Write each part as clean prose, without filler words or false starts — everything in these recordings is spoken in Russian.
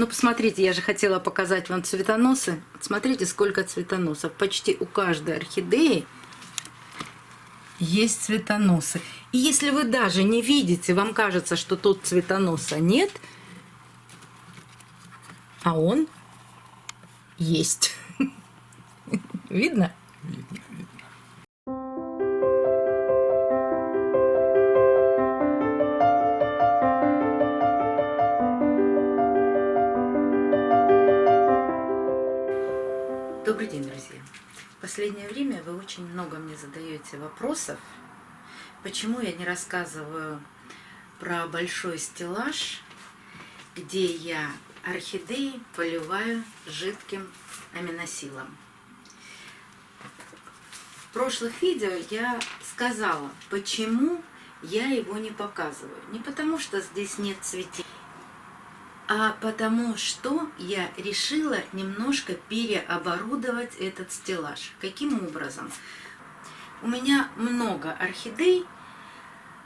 Ну, посмотрите, я же хотела показать вам цветоносы. Смотрите, сколько цветоносов. Почти у каждой орхидеи есть цветоносы. И если вы даже не видите, вам кажется, что тут цветоноса нет, а он есть. Видно? Видно, видно. Добрый день, друзья! В последнее время вы очень много мне задаете вопросов, почему я не рассказываю про большой стеллаж, где я орхидеи поливаю жидким аминосилом. В прошлых видео я сказала, почему я его не показываю. Не потому, что здесь нет цветения, а потому что я решила немножко переоборудовать этот стеллаж. Каким образом? У меня много орхидей,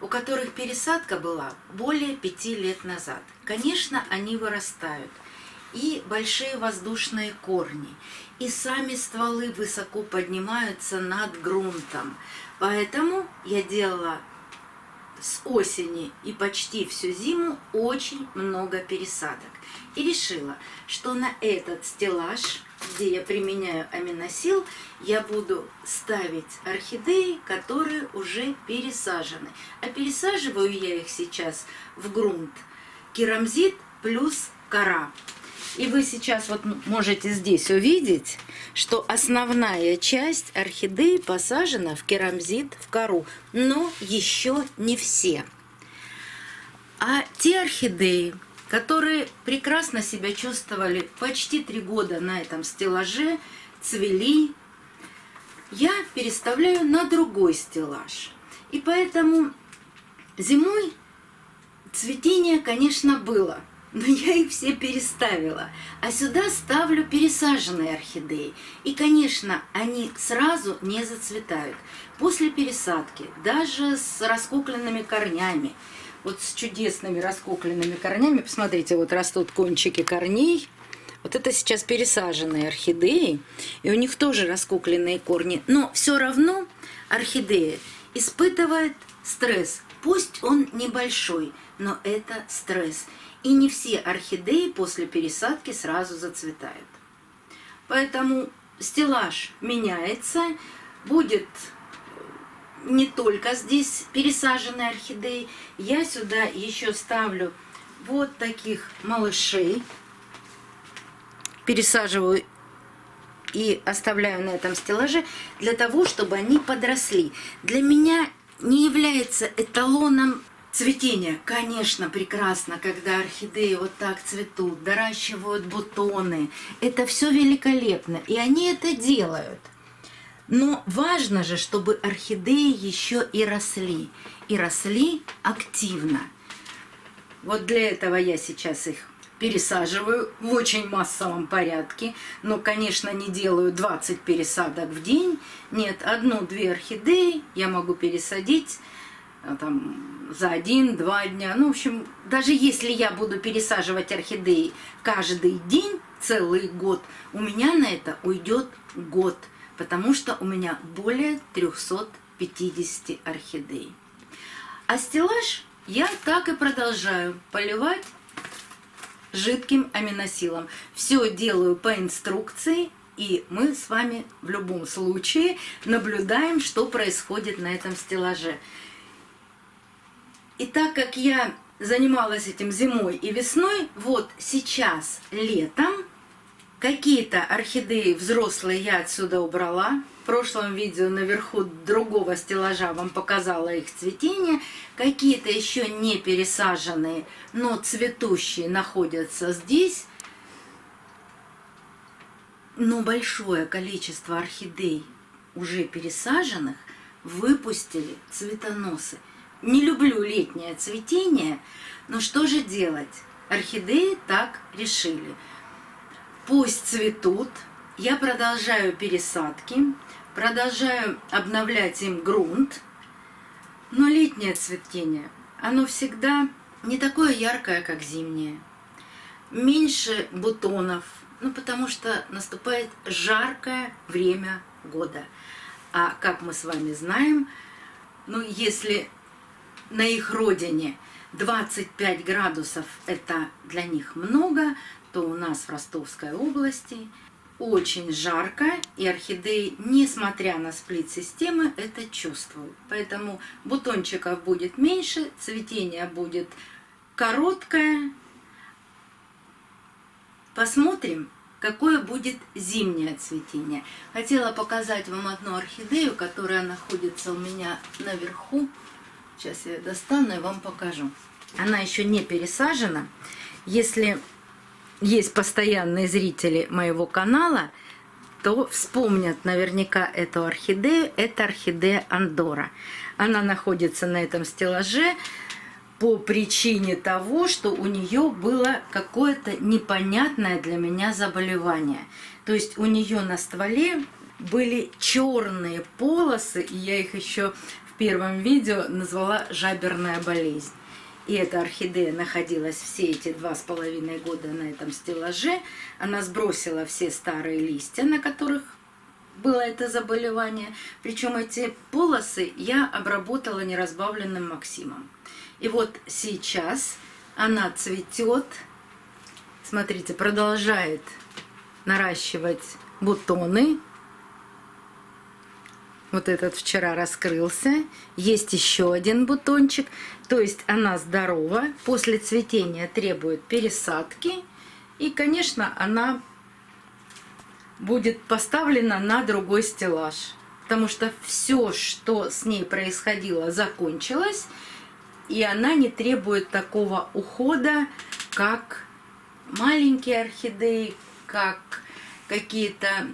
у которых пересадка была более 5 лет назад. Конечно, они вырастают. И большие воздушные корни, и сами стволы высоко поднимаются над грунтом. Поэтому я делала с осени и почти всю зиму очень много пересадок. И решила, что на этот стеллаж, где я применяю аминосил, я буду ставить орхидеи, которые уже пересажены. А пересаживаю я их сейчас в грунт керамзит плюс кора. И вы сейчас вот можете здесь увидеть, что основная часть орхидей посажена в керамзит, в кору, но еще не все. А те орхидеи, которые прекрасно себя чувствовали почти 3 года на этом стеллаже, цвели, я переставляю на другой стеллаж. И поэтому зимой цветение, конечно, было. Но я их все переставила. А сюда ставлю пересаженные орхидеи. И, конечно, они сразу не зацветают. После пересадки, даже с раскукленными корнями, вот с чудесными раскукленными корнями, посмотрите, вот растут кончики корней. Вот это сейчас пересаженные орхидеи. И у них тоже раскукленные корни. Но все равно орхидея испытывает стресс. Пусть он небольшой, но это стресс. И не все орхидеи после пересадки сразу зацветают. Поэтому стеллаж меняется. Будет не только здесь пересаженные орхидеи. Я сюда еще ставлю вот таких малышей. Пересаживаю и оставляю на этом стеллаже для того, чтобы они подросли. Для меня не является эталоном цветение, конечно, прекрасно, когда орхидеи вот так цветут, доращивают бутоны. Это все великолепно, и они это делают. Но важно же, чтобы орхидеи еще и росли активно. Вот для этого я сейчас их пересаживаю в очень массовом порядке. Но, конечно, не делаю 20 пересадок в день. Нет, 1-2 орхидеи я могу пересадить там, за 1-2 дня. Ну, в общем, даже если я буду пересаживать орхидеи каждый день, целый год, у меня на это уйдет год, потому что у меня более 350 орхидей. А стеллаж я так и продолжаю поливать жидким аминосилом. Все делаю по инструкции, и мы с вами в любом случае наблюдаем, что происходит на этом стеллаже. И так как я занималась этим зимой и весной, вот сейчас летом какие-то орхидеи взрослые я отсюда убрала. В прошлом видео наверху другого стеллажа вам показала их цветение. Какие-то еще не пересаженные, но цветущие находятся здесь. Но большое количество орхидей, уже пересаженных, выпустили цветоносы. Не люблю летнее цветение, но что же делать? Орхидеи так решили. Пусть цветут, я продолжаю пересадки, продолжаю обновлять им грунт, но летнее цветение, оно всегда не такое яркое, как зимнее. меньше бутонов, ну потому что наступает жаркое время года. А как мы с вами знаем, ну если на их родине 25 градусов это для них много, то у нас в Ростовской области очень жарко, и орхидеи, несмотря на сплит-системы, это чувствуют. Поэтому бутончиков будет меньше, цветение будет короткое. Посмотрим, какое будет зимнее цветение. Хотела показать вам одну орхидею, которая находится у меня наверху. Сейчас я достану и вам покажу. Она еще не пересажена. Если есть постоянные зрители моего канала, то вспомнят наверняка эту орхидею. Это орхидея Андора. Она находится на этом стеллаже по причине того, что у нее было какое-то непонятное для меня заболевание. То есть у нее на стволе были черные полосы, и я их еще в первом видео назвала жаберная болезнь. И эта орхидея находилась все эти 2,5 года на этом стеллаже. Она сбросила все старые листья, на которых было это заболевание. Причем эти полосы я обработала неразбавленным Максимом. И вот сейчас она цветет. Смотрите, продолжает наращивать бутоны. Вот этот вчера раскрылся. Есть еще один бутончик. То есть она здорова. После цветения требует пересадки. И, конечно, она будет поставлена на другой стеллаж. Потому что все, что с ней происходило, закончилось. И она не требует такого ухода, как маленькие орхидеи, как какие-то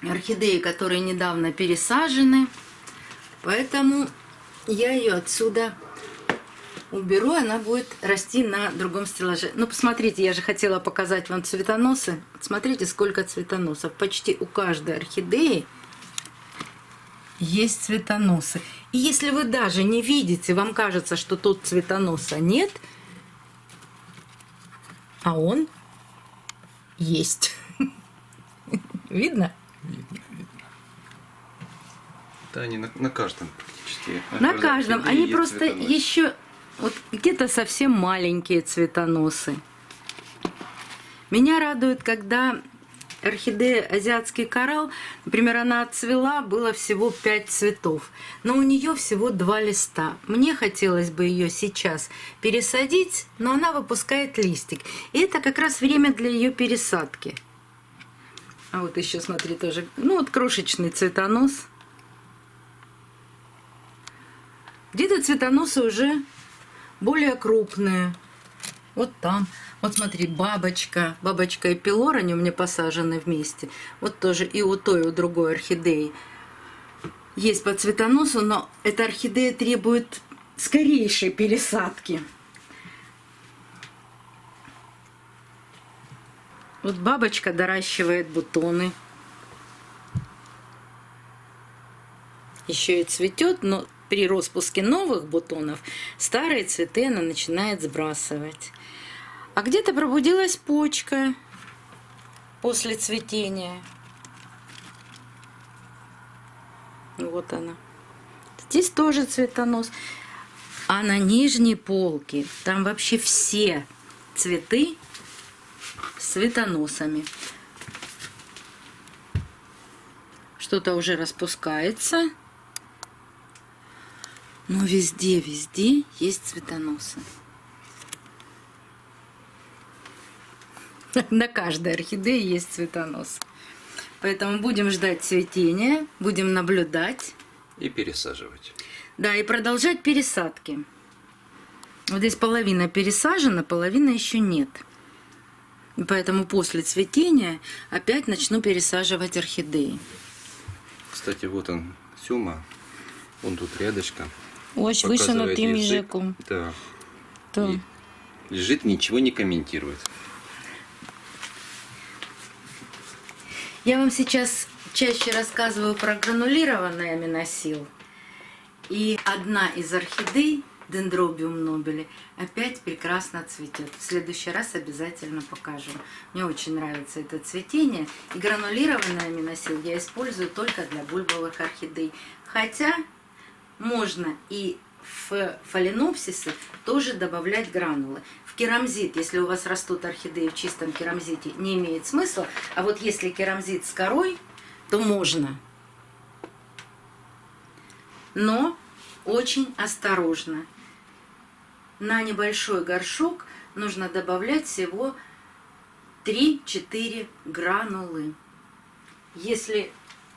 орхидеи, которые недавно пересажены. Поэтому я ее отсюда уберу, она будет расти на другом стеллаже. Ну, посмотрите, я же хотела показать вам цветоносы. Смотрите, сколько цветоносов. Почти у каждой орхидеи есть цветоносы. И если вы даже не видите, вам кажется, что тут цветоноса нет, а он есть. Видно? Видно. Да, они на каждом практически. На каждом. Они просто еще вот где-то совсем маленькие цветоносы. Меня радует, когда орхидея азиатский коралл, например, она отцвела, было всего 5 цветов, но у нее всего 2 листа. Мне хотелось бы ее сейчас пересадить, но она выпускает листик. И это как раз время для ее пересадки. А вот еще, смотри, тоже, ну вот крошечный цветонос. Где-то цветоносы уже более крупные. Вот там. Вот смотри, бабочка. Бабочка и пилор, они у меня посажены вместе. Вот тоже и у той, и у другой орхидеи есть по цветоносу, но эта орхидея требует скорейшей пересадки. Вот бабочка доращивает бутоны. Еще и цветет, но при распуске новых бутонов старые цветы она начинает сбрасывать. А где-то пробудилась почка после цветения. Вот она. Здесь тоже цветонос. А на нижней полке там вообще все цветы с цветоносами. Что-то уже распускается. Но везде есть цветоносы. На каждой орхидее есть цветонос. Поэтому будем ждать цветения, будем наблюдать. И пересаживать. Да, и продолжать пересадки. Вот здесь половина пересажена, половина еще нет. И поэтому после цветения опять начну пересаживать орхидеи. Кстати, вот он, Сюма. Он тут рядышком. Ось висунутим языком. Да. То. И лежит, ничего не комментирует. Я вам сейчас чаще рассказываю про гранулированный аминосил. И одна из орхидей Дендробиум нобели, опять прекрасно цветет. В следующий раз обязательно покажу. Мне очень нравится это цветение. И гранулированный аминосил я использую только для бульбовых орхидей. Хотя можно и в фаленопсисы тоже добавлять гранулы. В керамзит, если у вас растут орхидеи в чистом керамзите, не имеет смысла. А вот если керамзит с корой, то можно. Но очень осторожно. На небольшой горшок нужно добавлять всего 3-4 гранулы. Если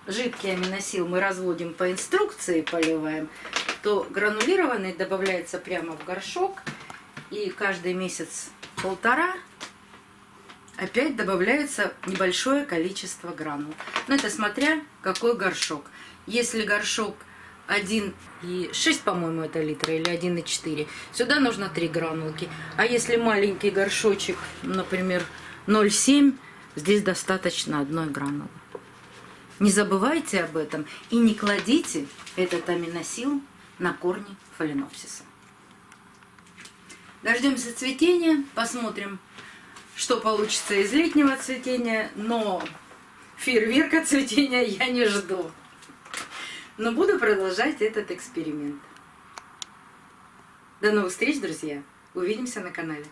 жидкий аминосил мы разводим по инструкции, поливаем, то гранулированный добавляется прямо в горшок. И каждый месяц-полтора опять добавляется небольшое количество гранул. Но это смотря какой горшок. Если горшок 1,6, по-моему, это литра, или 1,4. Сюда нужно 3 гранулки. А если маленький горшочек, например, 0,7, здесь достаточно 1 гранулы. Не забывайте об этом и не кладите этот аминосил на корни фаленопсиса. Дождемся цветения, посмотрим, что получится из летнего цветения, но фейерверка цветения я не жду. Но буду продолжать этот эксперимент. До новых встреч, друзья! Увидимся на канале.